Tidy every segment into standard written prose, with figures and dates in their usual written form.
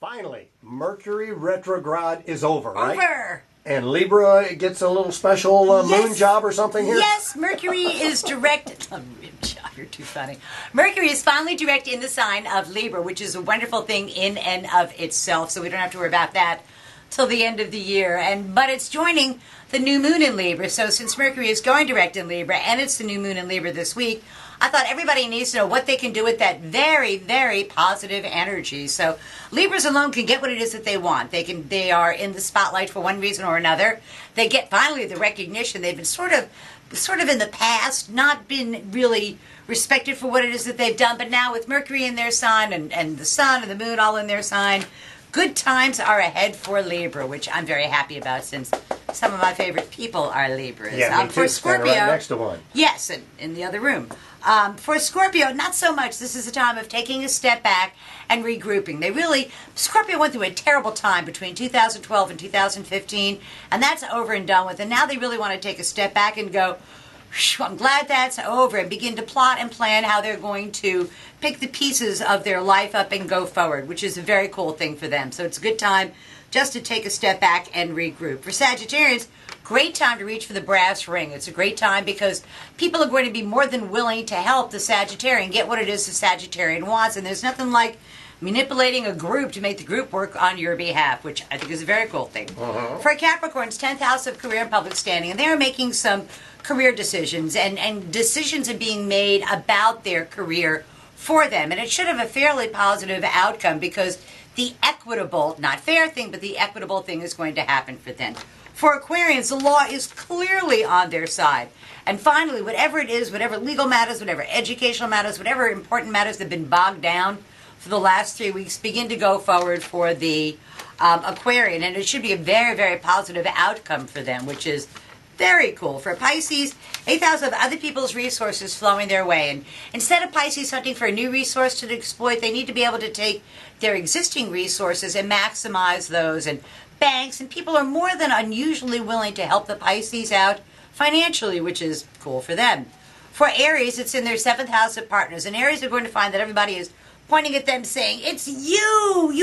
Finally, Mercury retrograde is over, right? Over! And Libra gets a little special moon job or something here? Yes, Mercury is direct. Oh, you're too funny. Mercury is finally direct in the sign of Libra, which is a wonderful thing in and of itself, so we don't have to worry about that till the end of the year. But it's joining the new moon in Libra, so since Mercury is going direct in Libra, and it's the new moon in Libra this week, I thought everybody needs to know what they can do with that very, very positive energy. So Libras alone can get what it is that they want. They are in the spotlight for one reason or another. They get finally the recognition. They've been sort of in the past not been really respected for what it is that they've done, but now with Mercury in their sign and the sun and the moon all in their sign, good times are ahead for Libra, which I'm very happy about since some of my favorite people are Libras. Yeah, me too. For Scorpio, right next to one. Yes, in the other room. For Scorpio, not so much. This is a time of taking a step back and regrouping. Scorpio went through a terrible time between 2012 and 2015, and that's over and done with. And now they really want to take a step back and go, I'm glad that's over, and begin to plot and plan how they're going to pick the pieces of their life up and go forward, which is a very cool thing for them. So it's a good time just to take a step back and regroup. For Sagittarians, great time to reach for the brass ring. It's a great time because people are going to be more than willing to help the Sagittarian get what it is the Sagittarian wants, and there's nothing like manipulating a group to make the group work on your behalf, which I think is a very cool thing. For Capricorns, 10th house of career and public standing, and they're making some career decisions, and decisions are being made about their career for them, and it should have a fairly positive outcome because the equitable, not fair thing, but the equitable thing is going to happen for them. For Aquarians, the law is clearly on their side. And finally, whatever it is, whatever legal matters, whatever educational matters, whatever important matters that have been bogged down for the last 3 weeks, begin to go forward for the Aquarian. And it should be a very, very positive outcome for them, which is very cool. For Pisces, 8th house of other people's resources flowing their way. And instead of Pisces hunting for a new resource to exploit, they need to be able to take their existing resources and maximize those. And banks and people are more than unusually willing to help the Pisces out financially, which is cool for them. For Aries, it's in their 7th house of partners. And Aries are going to find that everybody is pointing at them saying, it's you.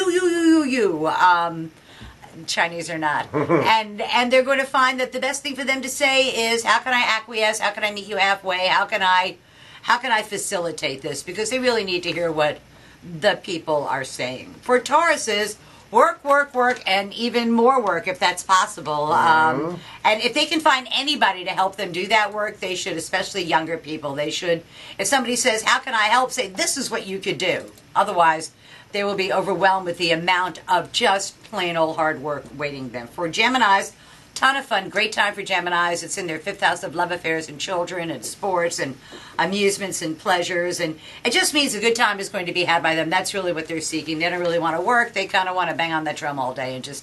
Chinese or not. and they're going to find that the best thing for them to say is, how can I acquiesce? How can I meet you halfway? How can I facilitate this? Because they really need to hear what the people are saying. For Tauruses, work, and even more work if that's possible. And if they can find anybody to help them do that work, they should, especially younger people. They should, if somebody says, how can I help, say, this is what you could do. Otherwise, they will be overwhelmed with the amount of just plain old hard work waiting them. For Geminis, ton of fun, great time for Geminis. It's in their 5th house of love affairs and children and sports and amusements and pleasures. And it just means a good time is going to be had by them. That's really what they're seeking. They don't really want to work. They kind of want to bang on that drum all day and just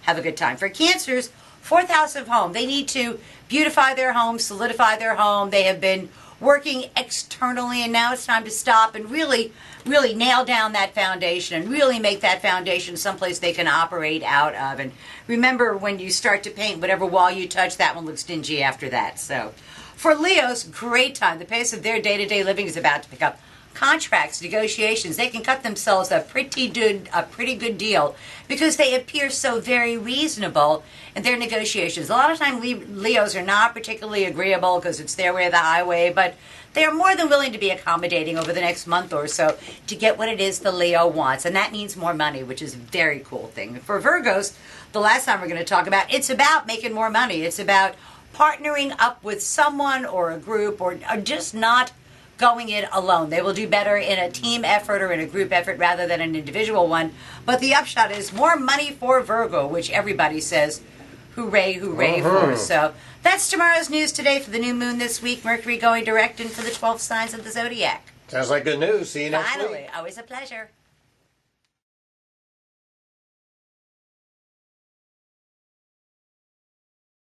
have a good time. For Cancers, 4th house of home. They need to beautify their home, solidify their home. They have been working externally, and now it's time to stop and really nail down that foundation and really make that foundation someplace they can operate out of. And remember, when you start to paint, whatever wall you touch, that one looks dingy after that. So for Leos, great time. The pace of their day-to-day living is about to pick up. Contracts, negotiations, they can cut themselves a pretty good deal because they appear so very reasonable in their negotiations. A lot of times Leos are not particularly agreeable because it's their way or the highway, but they are more than willing to be accommodating over the next month or so to get what it is the Leo wants, and that means more money, which is a very cool thing. For Virgos, the last time we're going to talk about, it's about making more money. It's about partnering up with someone or a group or just not going it alone. They will do better in a team effort or in a group effort rather than an individual one. But the upshot is more money for Virgo, which everybody says hooray, hooray for. So that's tomorrow's news today for the new moon this week. Mercury going direct into the 12 signs of the zodiac. Sounds like good news. See you next week. Finally, always a pleasure.